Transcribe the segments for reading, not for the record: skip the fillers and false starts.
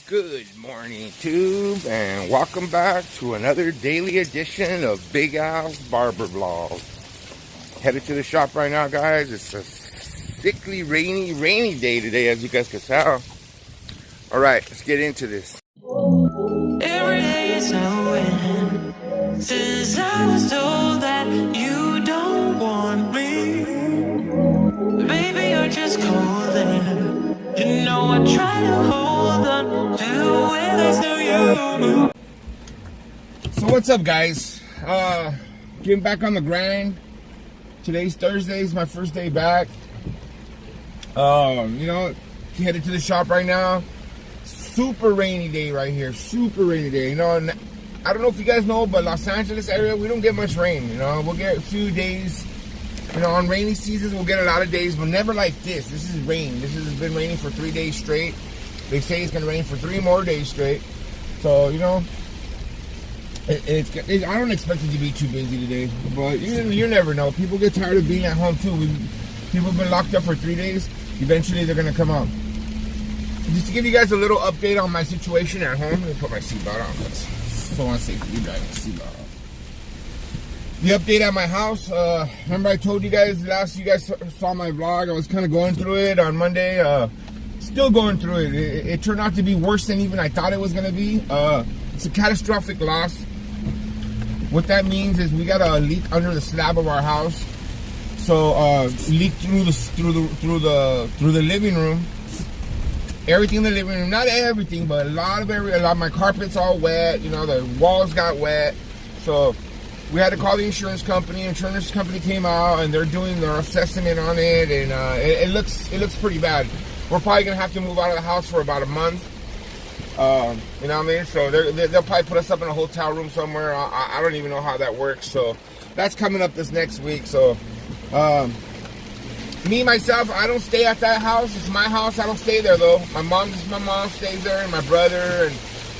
Good morning, Tube, and welcome back to another daily edition of Big Al's Barber Vlog. Headed to the shop right now, guys. It's a sickly, rainy day today, as you guys can tell. All right, let's get into this. Every day is a win. Since I was told that you don't want me, baby, you're just calling. You know I try to hold on to where there's no you. So what's up, guys? Getting back on the grind. Today's Thursday, is my first day back. Headed to the shop right now. Super rainy day right here. Super rainy day. And I don't know if you guys know, but Los Angeles area, we don't get much rain. We'll get a few days. On rainy seasons, we'll get a lot of days, but never like this. This is rain. This has been raining for 3 days straight. They say it's going to rain for 3 more days straight. So, I don't expect it to be too busy today. But you never know. People get tired of being at home, too. People have been locked up for 3 days. Eventually, they're going to come out. Just to give you guys a little update on my situation at home. Let me put my seatbelt on. So unsafe to be driving a seatbelt on. The update at my house, remember I told you guys you guys saw my vlog, I was kind of going through it on Monday, still going through it. It turned out to be worse than even I thought it was going to be. It's a catastrophic loss. What that means is we got a leak under the slab of our house. So, leak through the living room. Everything in the living room, not everything, but a lot of my carpet's all wet, the walls got wet. So, we had to call the insurance company. Insurance company came out and they're doing their assessment on it, and it looks pretty bad. We're probably gonna have to move out of the house for about a month. You know what I mean? So they'll probably put us up in a hotel room somewhere. I don't even know how that works. So that's coming up this next week. So myself, I don't stay at that house. It's my house. I don't stay there though. My mom stays there, and my brother and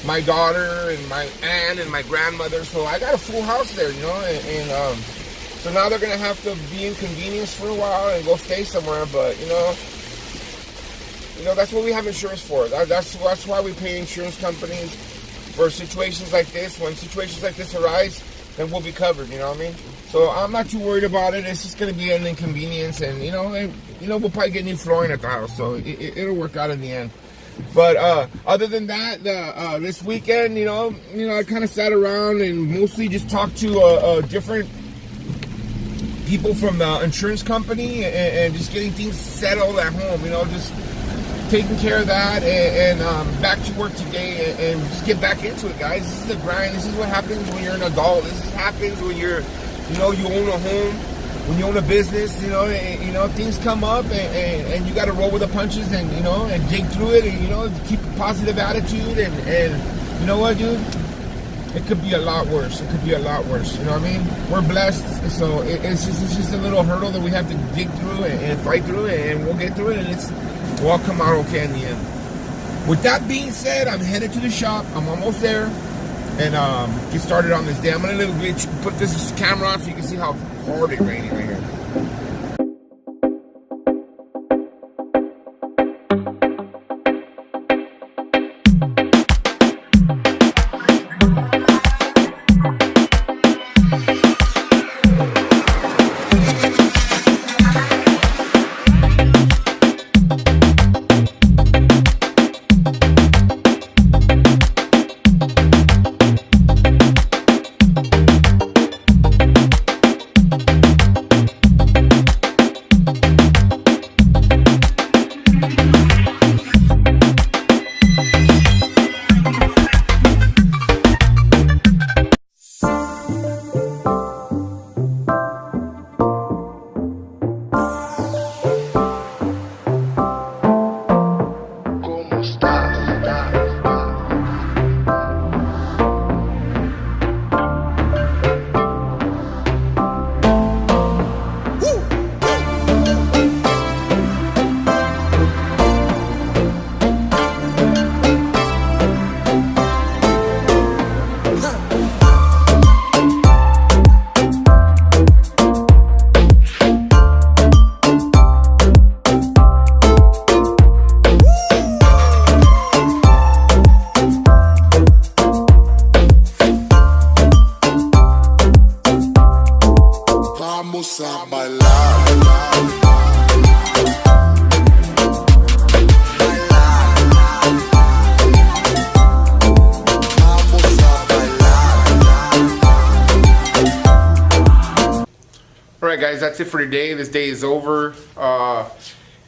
my daughter and my aunt and my grandmother. So I got a full house there, and so now they're gonna have to be inconvenienced for a while and go stay somewhere. But that's what we have insurance for. That's why we pay insurance companies for situations like this. When situations like this arise, then we'll be covered. You know what I mean? So I'm not too worried about it. It's just gonna be an inconvenience, and we'll probably get new flooring at the house, so it'll work out in the end. But other than that, this weekend, I kind of sat around and mostly just talked to different people from the insurance company and just getting things settled at home. Just taking care of that and back to work today and just get back into it, guys. This is the grind. This is what happens when you're an adult. This happens when you own a home. When you own a business, things come up and you got to roll with the punches and dig through it and keep a positive attitude and you know what, dude? It could be a lot worse. It could be a lot worse. You know what I mean? We're blessed, so it's just a little hurdle that we have to dig through and fight through it, and we'll get through it, and we'll all come out okay in the end. With that being said, I'm headed to the shop. I'm almost there. And get started on this day. I'm gonna put this camera on so you can see how hard it's raining right here. that's it for today. This day is over.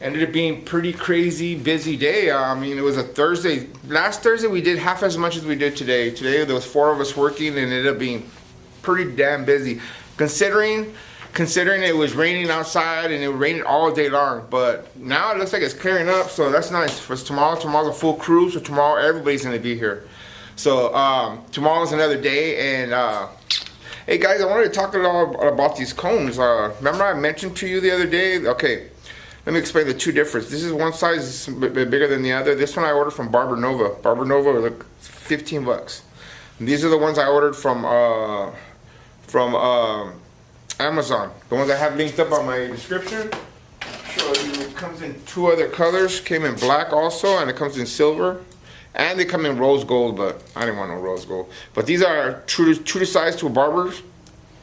Ended up being pretty crazy busy day. I mean, it was a Thursday. Last Thursday we did half as much as we did today. Today there was 4 of us working and it ended up being pretty damn busy. Considering it was raining outside and it rained all day long, but now it looks like it's clearing up, so that's nice. For tomorrow's a full crew, so tomorrow everybody's gonna be here. So tomorrow's another day, and hey guys, I wanted to talk a lot about these cones. Remember I mentioned to you the other day? Okay, let me explain the two differences. This is one size a bit bigger than the other. This one I ordered from Barber Nova. Barber Nova was like 15 bucks. And these are the ones I ordered from Amazon. The ones I have linked up on my description. Show you, it comes in 2 other colors. Came in black also, and it comes in silver. And they come in rose gold, but I didn't want no rose gold. But these are true to size to a barber's.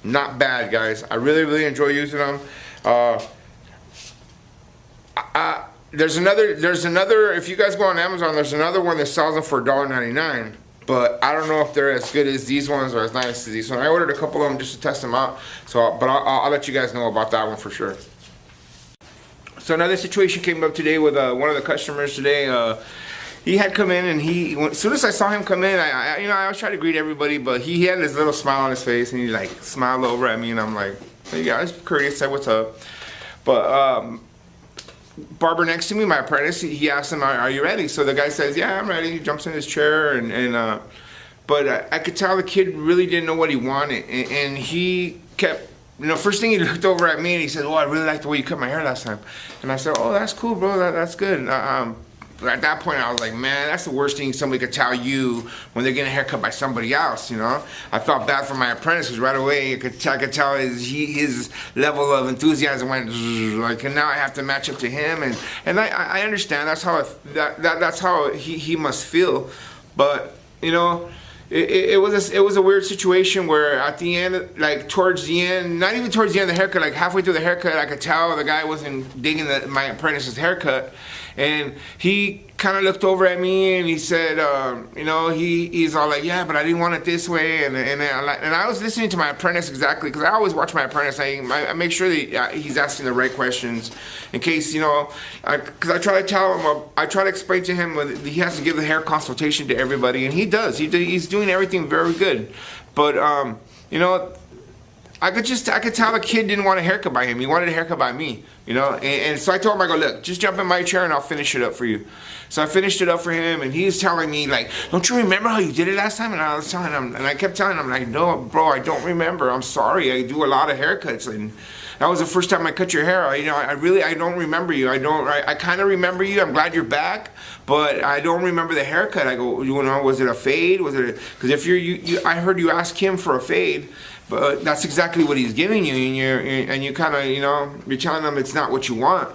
Not bad, guys. I really enjoy using them. There's another. If you guys go on Amazon, there's another one that sells them for $1.99. But I don't know if they're as good as these ones or as nice as these ones. I ordered a couple of them just to test them out. So, but I'll let you guys know about that one for sure. So another situation came up today with one of the customers today. He had come in, and as soon as I saw him come in, I always try to greet everybody, but he had this little smile on his face, and he like smiled over at me, and I'm like, hey guys, courteous, said what's up. But barber next to me, my apprentice, he asked him, are you ready? So the guy says, yeah, I'm ready. He jumps in his chair, but I could tell the kid really didn't know what he wanted, and he kept, first thing he looked over at me and he said, oh, I really like the way you cut my hair last time. And I said, oh, that's cool, bro, that's good. At that point, I was like, man, that's the worst thing somebody could tell you when they're getting a haircut by somebody else, I felt bad for my apprentice because right away I could tell his level of enthusiasm went like, and now I have to match up to him, and I understand that's how he must feel, but it was a weird situation where at the end, like towards the end, not even towards the end of the haircut, like halfway through the haircut, I could tell the guy wasn't digging my apprentice's haircut. And he kind of looked over at me and he said, he's all like, yeah, but I didn't want it this way. And I was listening to my apprentice exactly, because I always watch my apprentice. I make sure that he's asking the right questions in case, because I try to tell him, I try to explain to him that he has to give the hair consultation to everybody, and he does. He's doing everything very good. But, I could tell the kid didn't want a haircut by him. He wanted a haircut by me, And so I told him, I go, look, just jump in my chair and I'll finish it up for you. So I finished it up for him, and he's telling me, like, don't you remember how you did it last time? And I was telling him, and I kept telling him, like, no, bro, I don't remember. I'm sorry. I do a lot of haircuts, and that was the first time I cut your hair. I don't remember you. I kind of remember you. I'm glad you're back, but I don't remember the haircut. I go, was it a fade? Was it because if I heard you ask him for a fade. But that's exactly what he's giving you, and you kind of, you're telling him it's not what you want.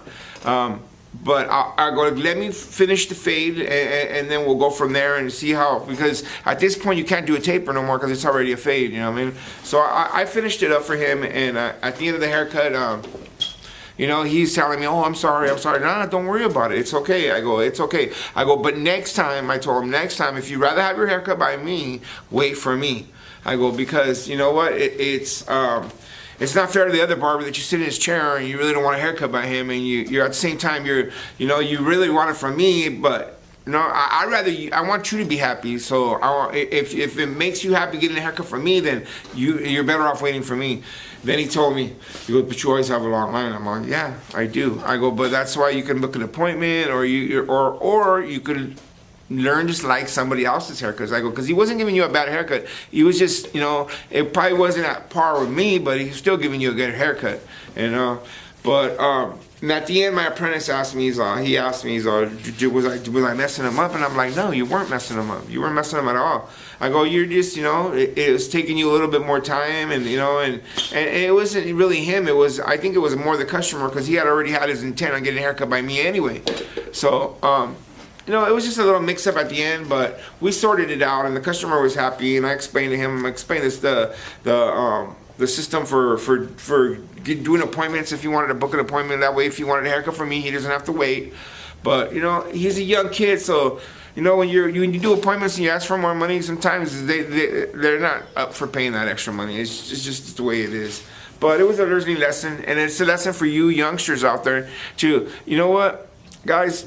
But I go, let me finish the fade, and then we'll go from there and see how, because at this point you can't do a taper no more because it's already a fade, you know what I mean? So I finished it up for him, and at the end of the haircut, he's telling me, oh, I'm sorry. No, don't worry about it. It's okay. I go, it's okay. I go, but next time, I told him, next time, if you'd rather have your haircut by me, wait for me. I go, because you know what, it's not fair to the other barber that you sit in his chair and you really don't want a haircut by him, and you're at the same time you really want it from me, but I want you to be happy. So if it makes you happy getting a haircut from me, then you're better off waiting for me. Then he told me, he goes, but you always have a long line. I'm like, yeah, I do. I go, but that's why you can book an appointment, or you could learn just like somebody else's haircuts. I go, because he wasn't giving you a bad haircut. He was just, it probably wasn't at par with me, but he's still giving you a good haircut, But and at the end, my apprentice asked me, was I messing him up? And I'm like, no, you weren't messing him up. You weren't messing him at all. I go, you're just, it was taking you a little bit more time, and it wasn't really him. I think it was more the customer, because he had already had his intent on getting a haircut by me anyway. So, it was just a little mix-up at the end, but we sorted it out, and the customer was happy, and I explained to him, the system for doing appointments if you wanted to book an appointment. That way, if you wanted a haircut from me, he doesn't have to wait. But, he's a young kid, so, when you do appointments and you ask for more money, sometimes they're not up for paying that extra money. It's just the way it is. But it was a learning lesson, and it's a lesson for you youngsters out there to, you know what, guys,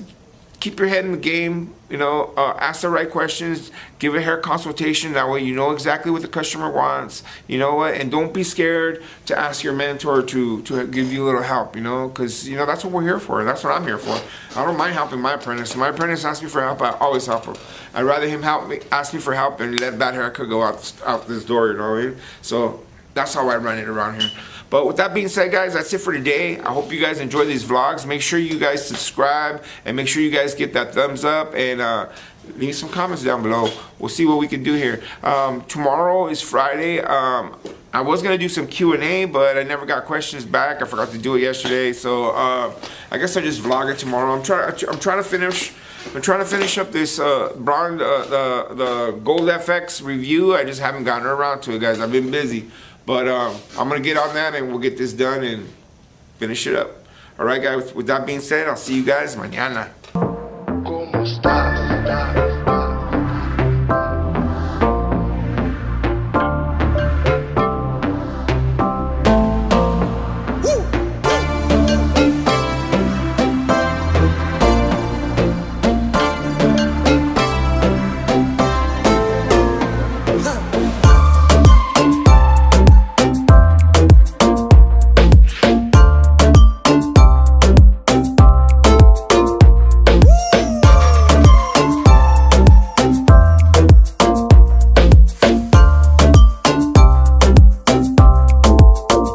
keep your head in the game, you know, ask the right questions, give a hair consultation, that way you know exactly what the customer wants, you know what, and don't be scared to ask your mentor to give you a little help, you know, because, you know, that's what we're here for, that's what I'm here for. I don't mind helping my apprentice. My apprentice asks me for help, I always help him. I'd rather him ask me for help and let that haircut go out this door, you know what I mean? So that's how I run it around here. But with that being said, guys, that's it for today. I hope you guys enjoy these vlogs. Make sure you guys subscribe and make sure you guys get that thumbs up and leave some comments down below. We'll see what we can do here. Tomorrow is Friday. I was gonna do some Q&A, but I never got questions back. I forgot to do it yesterday, so I guess I'll just vlog it tomorrow. I'm trying to finish up this Braun, the Gold FX review. I just haven't gotten around to it, guys. I've been busy. But I'm going to get on that and we'll get this done and finish it up. All right, guys. With that being said, I'll see you guys mañana.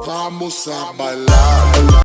Vamos a bailar.